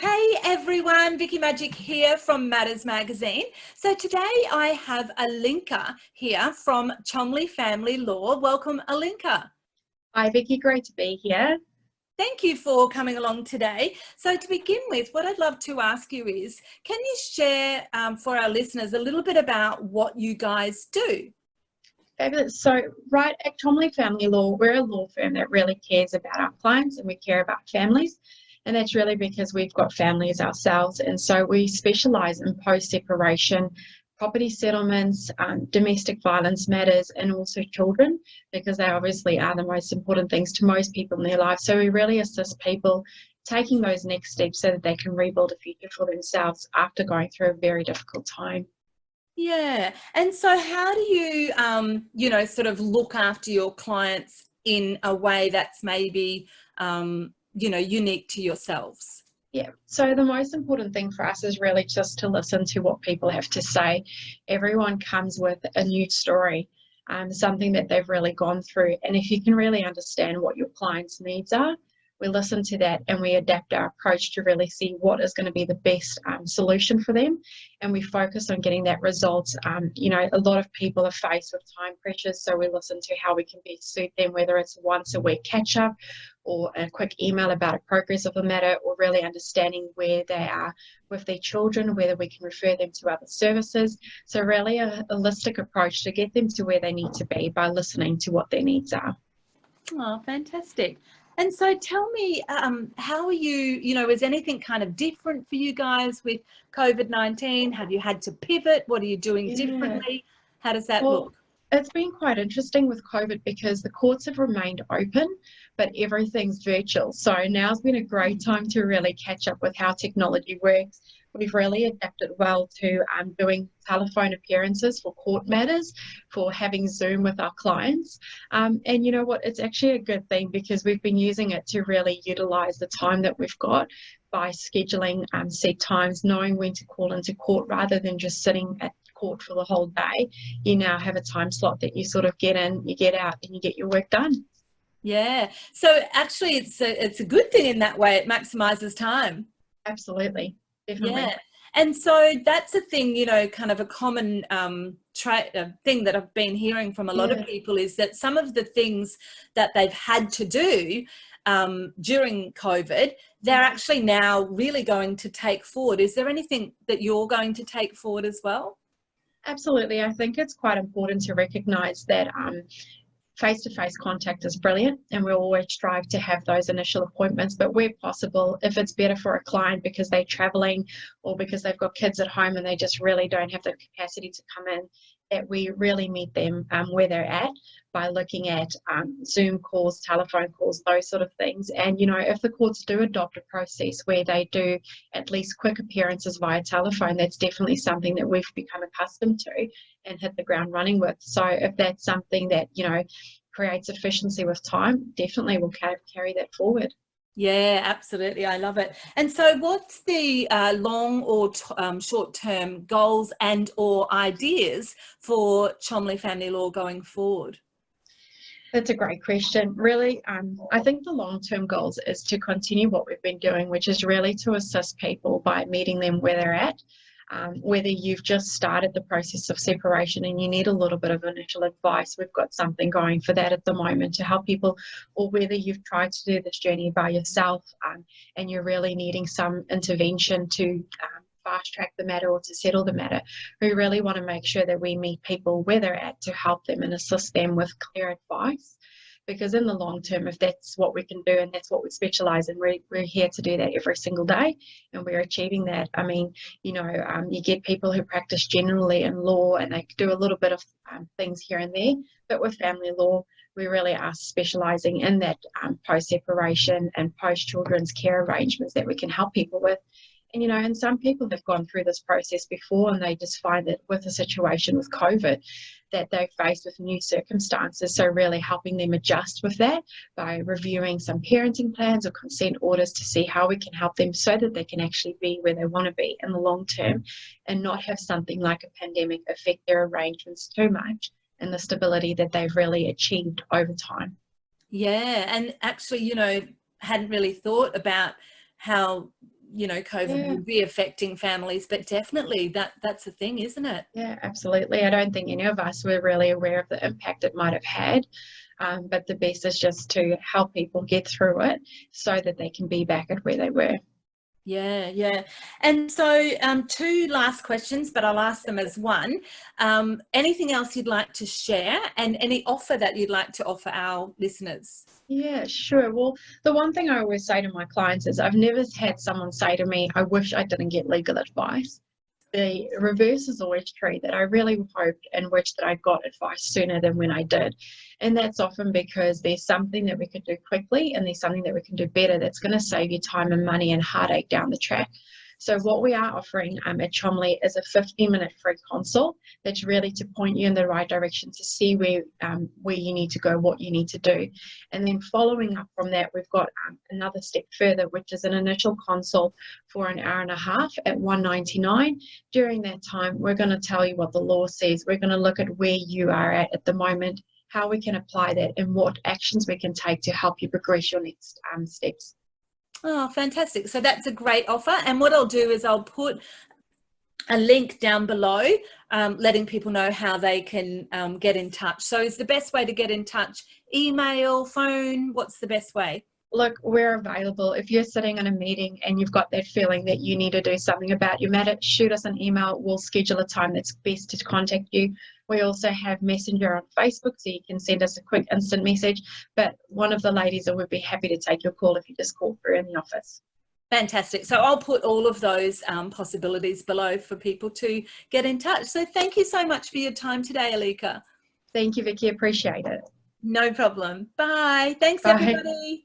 Hey everyone, Vicky Magic here from Matters Magazine. So today I have Ilinka here from Chomley Family Law. Welcome, Ilinka. Hi Vicky, great to be here. Thank you for coming along today. So to begin with, what I'd love to ask you is, can you share for our listeners a little bit about what you guys do? Fabulous. So right at Chomley Family Law, we're a law firm that really cares about our clients and we care about families. And that's really because we've got families ourselves. And so we specialise in post-separation, property settlements, domestic violence matters, and also children, because they obviously are the most important things to most people in their life. So we really assist people taking those next steps so that they can rebuild a future for themselves after going through a very difficult time. Yeah. And so how do you, sort of look after your clients in a way that's maybe, unique to yourselves? Yeah, so the most important thing for us is really just to listen to what people have to say. Everyone comes with a new story, something that they've really gone through. And if you can really understand what your client's needs are, we listen to that and we adapt our approach to really see what is going to be the best solution for them. And we focus on getting that result. A lot of people are faced with time pressures, so we listen to how we can best suit them, whether it's once a week catch up or a quick email about a progress of a matter, or really understanding where they are with their children, whether we can refer them to other services. So really a holistic approach to get them to where they need to be by listening to what their needs are. Oh, fantastic. And so tell me, how are you, is anything kind of different for you guys with COVID-19? Have you had to pivot? What are you doing differently? How does that look? It's been quite interesting with COVID because the courts have remained open, but everything's virtual. So now's been a great time to really catch up with how technology works. We've really adapted well to doing telephone appearances for court matters, for having Zoom with our clients. And you know what, it's actually a good thing because we've been using it to really utilise the time that we've got by scheduling set times, knowing when to call into court rather than just sitting at court for the whole day. You now have a time slot that you sort of get in, you get out, and you get your work done. Yeah. So actually it's a good thing in that way. It maximizes time. Absolutely. Definitely. Yeah. And so that's a thing, kind of a common thing that I've been hearing from a lot of people is that some of the things that they've had to do during COVID, they're actually now really going to take forward. Is there anything that you're going to take forward as well? Absolutely. I think it's quite important to recognise that face-to-face contact is brilliant, and we'll always strive to have those initial appointments, but where possible, if it's better for a client because they're traveling or because they've got kids at home and they just really don't have the capacity to come in, that we really meet them where they're at by looking at Zoom calls, telephone calls, those sort of things. And if the courts do adopt a process where they do at least quick appearances via telephone, that's definitely something that we've become accustomed to and hit the ground running with. So if that's something that creates efficiency with time, definitely we'll carry that forward. Yeah, absolutely. I love it. And so what's the long or short-term goals and or ideas for Chomley Family Law going forward? That's a great question. Really, I think the long-term goals is to continue what we've been doing, which is really to assist people by meeting them where they're at. Whether you've just started the process of separation and you need a little bit of initial advice, we've got something going for that at the moment to help people, or whether you've tried to do this journey by yourself and you're really needing some intervention to fast track the matter or to settle the matter. We really want to make sure that we meet people where they're at to help them and assist them with clear advice. Because in the long term, if that's what we can do and that's what we specialise in, we're here to do that every single day, and we're achieving that. I mean, you get people who practice generally in law and they do a little bit of things here and there, but with family law, we really are specialising in that post-separation and post-children's care arrangements that we can help people with. And some people have gone through this process before and they just find that with a situation with COVID that they're faced with new circumstances. So really helping them adjust with that by reviewing some parenting plans or consent orders to see how we can help them so that they can actually be where they want to be in the long term and not have something like a pandemic affect their arrangements too much and the stability that they've really achieved over time. Yeah, and actually, hadn't really thought about how COVID would be affecting families, but definitely that's a thing, isn't it? Yeah, absolutely. I don't think any of us were really aware of the impact it might have had. But the best is just to help people get through it so that they can be back at where they were. Yeah, yeah. And so 2 last questions, but I'll ask them as one. Anything else you'd like to share, and any offer that you'd like to offer our listeners? Yeah, sure. Well, the one thing I always say to my clients is I've never had someone say to me, I wish I didn't get legal advice. The reverse is always true, that I really hoped and wished that I got advice sooner than when I did. And that's often because there's something that we can do quickly and there's something that we can do better that's going to save you time and money and heartache down the track. So what we are offering at Chomley is a 15-minute free consult that's really to point you in the right direction to see where you need to go, what you need to do. And then following up from that, we've got another step further, which is an initial consult for an hour and a half at $199. During that time, we're going to tell you what the law says. We're going to look at where you are at the moment, how we can apply that, and what actions we can take to help you progress your next steps. Oh, fantastic. So that's a great offer. And what I'll do is I'll put a link down below, letting people know how they can get in touch. So is the best way to get in touch email, phone? What's the best way? Look, we're available. If you're sitting in a meeting and you've got that feeling that you need to do something about your matter, shoot us an email. We'll schedule a time that's best to contact you. We also have Messenger on Facebook, so you can send us a quick instant message. But one of the ladies would be happy to take your call if you just call through in the office. Fantastic. So I'll put all of those possibilities below for people to get in touch. So thank you so much for your time today, Ilinka. Thank you, Vicky. Appreciate it. No problem. Bye. Thanks, Bye. everybody.